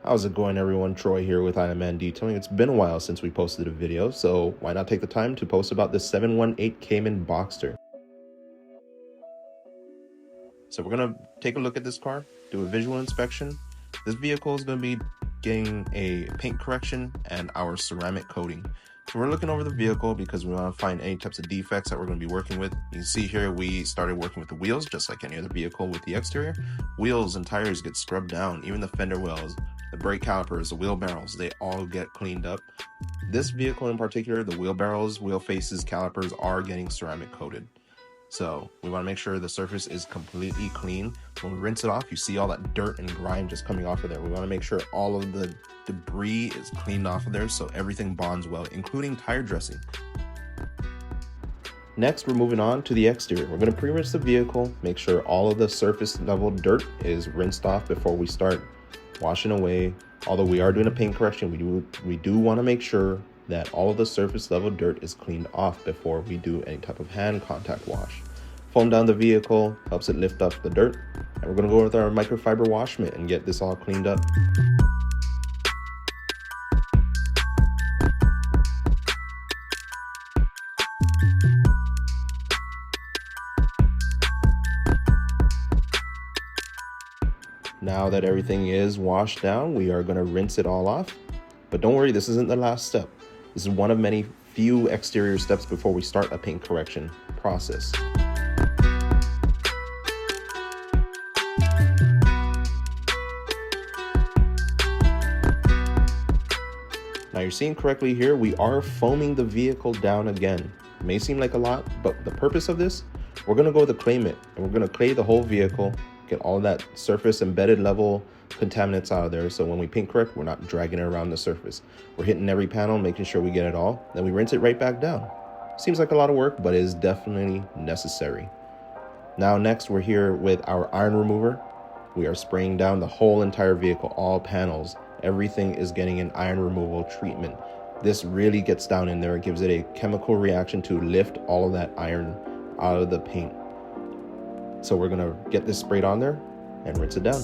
How's it going, everyone? Troy here with Cayman Detailing. It's been a while since we posted a video, so why not take the time to post about this 718 Cayman Boxster. So we're going to take a look at this car, do a visual inspection. This vehicle is going to be getting a paint correction and our ceramic coating. So we're looking over the vehicle because we want to find any types of defects that we're going to be working with. You can see here we started working with the wheels just like any other vehicle with the exterior. Wheels and tires get scrubbed down, even the fender wells, the brake calipers, the wheel barrels, they all get cleaned up. This vehicle in particular, the wheel barrels, wheel faces, calipers are getting ceramic coated. So we want to make sure the surface is completely clean. When we rinse it off, you see all that dirt and grime just coming off of there. We want to make sure all of the debris is cleaned off of there so everything bonds well, including tire dressing. Next, we're moving on to the exterior. We're going to pre-rinse the vehicle, make sure all of the surface level dirt is rinsed off before we start washing away. Although we are doing a paint correction, we do want to make sure that all of the surface level dirt is cleaned off before we do any type of hand contact wash. Foam down the vehicle helps it lift up the dirt, and we're going to go with our microfiber wash mitt and get this all cleaned up. Now that everything is washed down, we are going to rinse it all off. But don't worry, this isn't the last step. This is one of many few exterior steps before we start a paint correction process. Now you're seeing correctly here, we are foaming the vehicle down again. It may seem like a lot, but the purpose of this, we're going to go with a clay mitt and we're going to clay the whole vehicle, get all that surface embedded level contaminants out of there, so when we paint correct, we're not dragging it around the surface. We're hitting every panel, making sure we get it all, then we rinse it right back down. Seems like a lot of work, but it is definitely necessary. Now next, we're here with our iron remover. We are spraying down the whole entire vehicle, all panels. Everything is getting an iron removal treatment. This really gets down in there. It gives it a chemical reaction to lift all of that iron out of the paint. So we're gonna get this sprayed on there and rinse it down.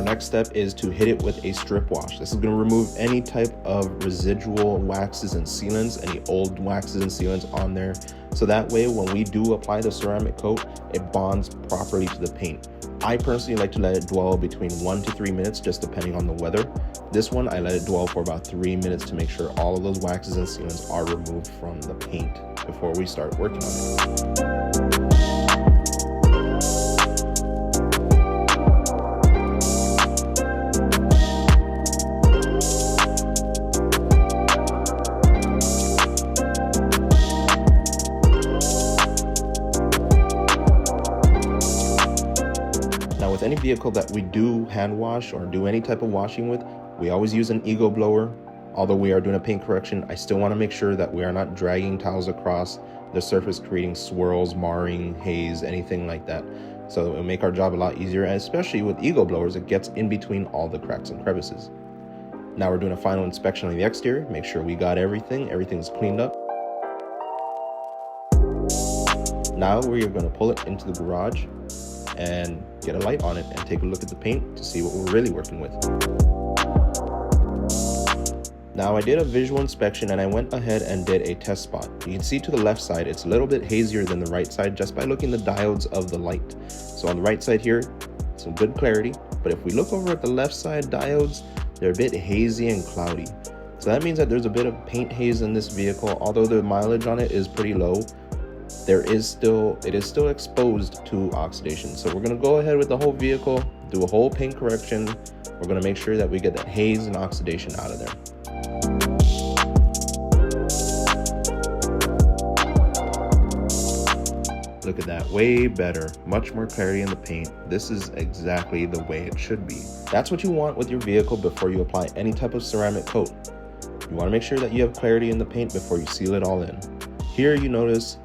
Next step is to hit it with a strip wash. This is going to remove any type of residual waxes and sealants, any old waxes and sealants on there. So that way, when we do apply the ceramic coat, it bonds properly to the paint. I personally like to let it dwell between 1 to 3 minutes, just depending on the weather. This one, I let it dwell for about 3 minutes to make sure all of those waxes and sealants are removed from the paint before we start working on it. With any vehicle that we do hand wash or do any type of washing with, we always use an ego blower. Although we are doing a paint correction, I still want to make sure that we are not dragging towels across the surface, creating swirls, marring, haze, anything like that. So it will make our job a lot easier, and especially with ego blowers, it gets in between all the cracks and crevices. Now we're doing a final inspection on the exterior, make sure we got everything's cleaned up. Now we are going to pull it into the garage and get a light on it and take a look at the paint to see what we're really working with. Now I did a visual inspection and I went ahead and did a test spot. You can see to the left side, it's a little bit hazier than the right side just by looking at the diodes of the light. So on the right side here, some good clarity, but if we look over at the left side diodes, they're a bit hazy and cloudy. So that means that there's a bit of paint haze in this vehicle. Although the mileage on it is pretty low, it is still exposed to oxidation. So we're going to go ahead with the whole vehicle, do a whole paint correction. We're going to make sure that we get that haze and oxidation out of there. Look at that, way better, much more clarity in the paint. This is exactly the way it should be. That's what you want with your vehicle before you apply any type of ceramic coat. You want to make sure that you have clarity in the paint before you seal it all in. Here you notice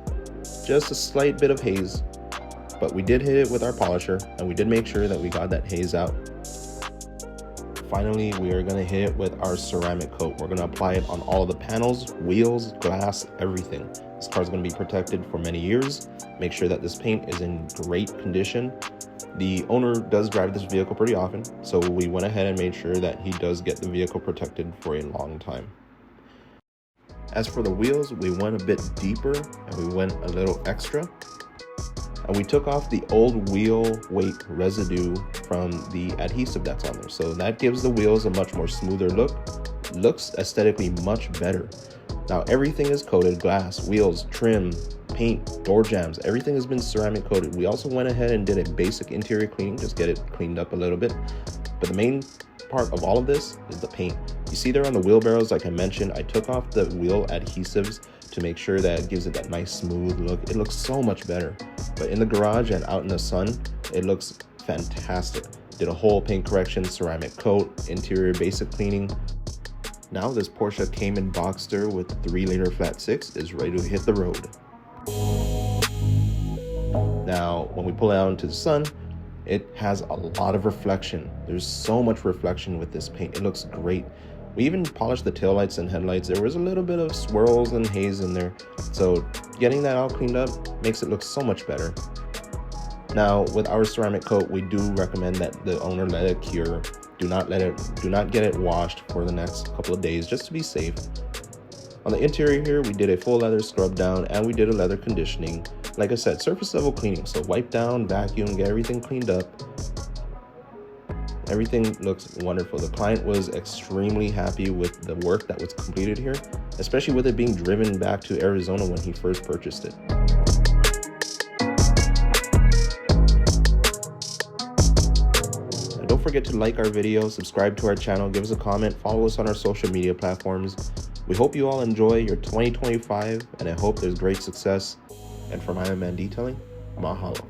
just a slight bit of haze, but we did hit it with our polisher and we did make sure that we got that haze out. Finally, we are going to hit it with our ceramic coat. We're going to apply it on all of the panels, wheels, glass, everything. This car is going to be protected for many years. Make sure that this paint is in great condition. The owner does drive this vehicle pretty often, so we went ahead and made sure that he does get the vehicle protected for a long time. As for the wheels, we went a bit deeper and we went a little extra. And we took off the old wheel weight residue from the adhesive that's on there. So that gives the wheels a much more smoother look. Looks aesthetically much better. Now everything is coated, glass, wheels, trim, paint, door jambs, everything has been ceramic coated. We also went ahead and did a basic interior cleaning, just get it cleaned up a little bit. But the main part of all of this is the paint. You see there on the wheel barrels, like I mentioned, I took off the wheel adhesives to make sure that it gives it that nice smooth look. It looks so much better. But in the garage and out in the sun, it looks fantastic. Did a whole paint correction, ceramic coat, interior basic cleaning. Now this Porsche Cayman Boxster with 3-liter flat 6 is ready to hit the road. Now, when we pull it out into the sun, it has a lot of reflection. There's so much reflection with this paint. It looks great. We even polished the taillights and headlights. There was a little bit of swirls and haze in there. So getting that all cleaned up makes it look so much better. Now with our ceramic coat, we do recommend that the owner let it cure. Do not get it washed for the next couple of days just to be safe. On the interior here, we did a full leather scrub down and we did a leather conditioning. Like I said, surface level cleaning. So wipe down, vacuum, get everything cleaned up. Everything looks wonderful. The client was extremely happy with the work that was completed here, especially with it being driven back to Arizona when he first purchased it. Now don't forget to like our video, subscribe to our channel, give us a comment, follow us on our social media platforms. We hope you all enjoy your 2025 and I hope there's great success. And from Iron Man Detailing, mahalo.